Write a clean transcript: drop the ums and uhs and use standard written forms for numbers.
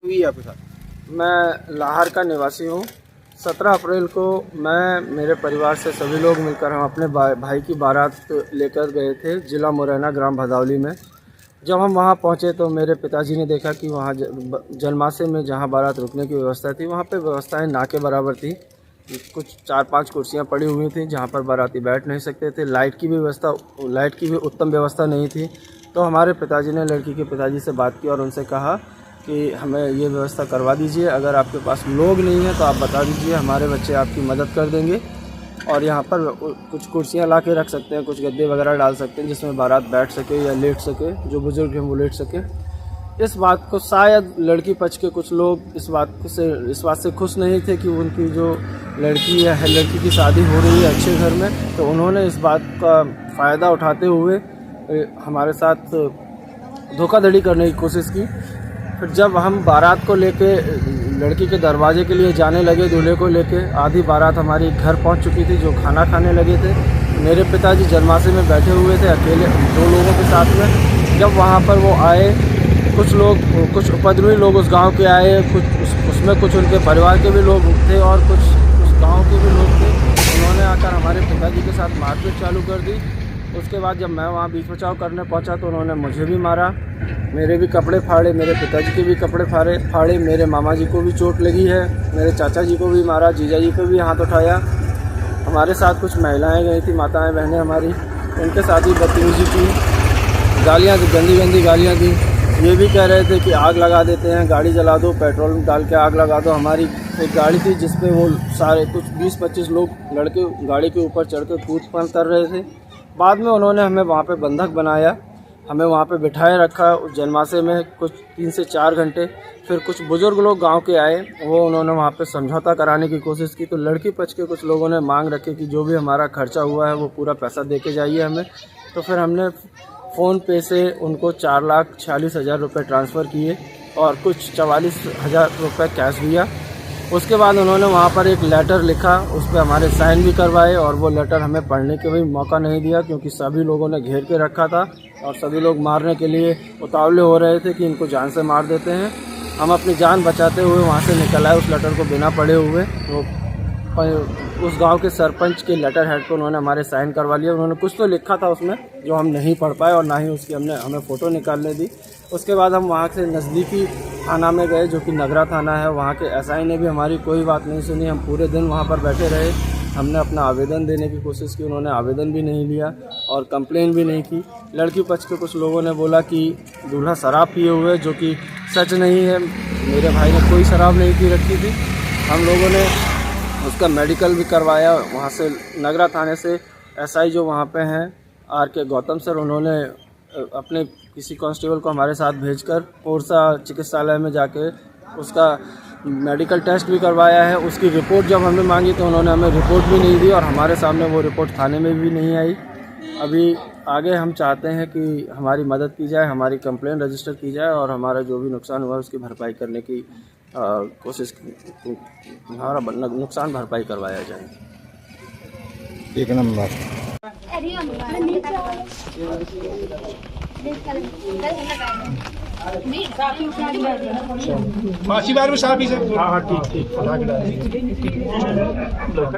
हुई है आपके साथ? मैं लाहौर का निवासी हूँ। 17 अप्रैल को मैं मेरे परिवार से सभी लोग मिलकर हम अपने भाई की बारात लेकर गए थे जिला मुरैना ग्राम भदौली में। जब हम वहाँ पहुँचे तो मेरे पिताजी ने देखा कि वहाँ जलमासे में जहाँ बारात रुकने की व्यवस्था थी वहाँ पे व्यवस्थाएं ना के बराबर थी। कुछ 4-5 कुर्सियाँ पड़ी हुई थी जहाँ पर बाराती बैठ नहीं सकते थे। लाइट की भी उत्तम व्यवस्था नहीं थी। तो हमारे पिताजी ने लड़की के पिताजी से बात की और उनसे कहा कि हमें ये व्यवस्था करवा दीजिए। अगर आपके पास लोग नहीं हैं तो आप बता दीजिए, हमारे बच्चे आपकी मदद कर देंगे और यहाँ पर कुछ कुर्सियाँ ला के रख सकते हैं, कुछ गद्दे वगैरह डाल सकते हैं जिसमें बारात बैठ सके या लेट सके, जो बुज़ुर्ग हैं वो लेट सके। इस बात को शायद लड़की पक्ष के कुछ लोग इस बात से खुश नहीं थे कि उनकी जो लड़की है लड़की की शादी हो रही है अच्छे घर में, तो उन्होंने इस बात का फ़ायदा उठाते हुए हमारे साथ धोखाधड़ी करने की कोशिश की। फिर जब हम बारात को लेके लड़की के दरवाजे के लिए जाने लगे, दूल्हे को लेके, आधी बारात हमारी घर पहुंच चुकी थी जो खाना खाने लगे थे। मेरे पिताजी जलमासे में बैठे हुए थे अकेले 2 लोगों के साथ में। जब वहां पर वो आए, कुछ उपद्रवी लोग उस गांव के आए, उसमें कुछ उनके परिवार के भी लोग थे और कुछ उस गांव के भी लोग थे। उन्होंने आकर हमारे पिताजी के साथ मारपीट चालू कर दी। उसके बाद जब मैं वहाँ बीच बचाव करने पहुँचा तो उन्होंने मुझे भी मारा, मेरे भी कपड़े फाड़े, मेरे पिताजी के भी कपड़े फाड़े, मेरे मामा जी को भी चोट लगी है, मेरे चाचा जी को भी मारा, जीजा जी को भी हाथ उठाया। हमारे साथ कुछ महिलाएं गई थी, माताएं बहनें हमारी, उनके साथ ही बदतमीजी की, गालियाँ दी, गंदी गालियाँ दी। ये भी कह रहे थे कि आग लगा देते हैं, गाड़ी जला दो, पेट्रोल डाल के आग लगा दो। हमारी एक गाड़ी थी जिसपे वो सारे कुछ 20-25 लोग लड़के गाड़ी के ऊपर चढ़ के कूद-फान कर रहे थे। बाद में उन्होंने हमें वहाँ पे बंधक बनाया, हमें वहाँ पे बिठाए रखा उस जलमासे में कुछ 3 से 4 घंटे। फिर कुछ बुज़ुर्ग लोग गांव के आए, वो उन्होंने वहाँ पे समझौता कराने की कोशिश की। तो लड़की पक्ष के कुछ लोगों ने मांग रखी कि जो भी हमारा खर्चा हुआ है वो पूरा पैसा दे के जाइए हमें। तो फिर हमने फ़ोन पे से उनको 4,46,000 रुपये ट्रांसफ़र किए और कुछ 44,000 रुपये कैश दिया। उसके बाद उन्होंने वहाँ पर एक लेटर लिखा, उस पर हमारे साइन भी करवाए और वो लेटर हमें पढ़ने के भी मौका नहीं दिया क्योंकि सभी लोगों ने घेर के रखा था और सभी लोग मारने के लिए उतावले हो रहे थे कि इनको जान से मार देते हैं। हम अपनी जान बचाते हुए वहाँ से निकल आए उस लेटर को बिना पढ़े हुए। वो उस गांव के सरपंच के लेटर हेड को उन्होंने हमारे साइन करवा लिया। उन्होंने कुछ तो लिखा था उसमें जो हम नहीं पढ़ पाए और ना ही उसकी हमें फ़ोटो निकालने दी। उसके बाद हम वहाँ से नज़दीकी थाना में गए जो कि नगरा थाना है। वहाँ के एसआई ने भी हमारी कोई बात नहीं सुनी। हम पूरे दिन वहाँ पर बैठे रहे। हमने अपना आवेदन देने की कोशिश की, उन्होंने आवेदन भी नहीं लिया और कंप्लेन भी नहीं की। लड़की पक्ष के कुछ लोगों ने बोला कि दूल्हा शराब पिए हुए, जो कि सच नहीं है। मेरे भाई ने कोई शराब नहीं पी रखी थी। हम लोगों ने उसका मेडिकल भी करवाया। वहाँ से नगरा थाने से एसआई जो वहाँ पे हैं RK गौतम सर, उन्होंने अपने किसी कांस्टेबल को हमारे साथ भेजकर पोरसा चिकित्सालय में जाके उसका मेडिकल टेस्ट भी करवाया है। उसकी रिपोर्ट जब हमें मांगी तो उन्होंने हमें रिपोर्ट भी नहीं दी और हमारे सामने वो रिपोर्ट थाने में भी नहीं आई। अभी आगे हम चाहते हैं कि हमारी मदद की जाए, हमारी कंप्लेंट रजिस्टर की जाए और हमारा जो भी नुकसान हुआ उसकी भरपाई करने की कोशिश, हमारा नुकसान भरपाई करवाया जाए। एक नंबर। मासी बार में साफ ही से। हाँ ठीक।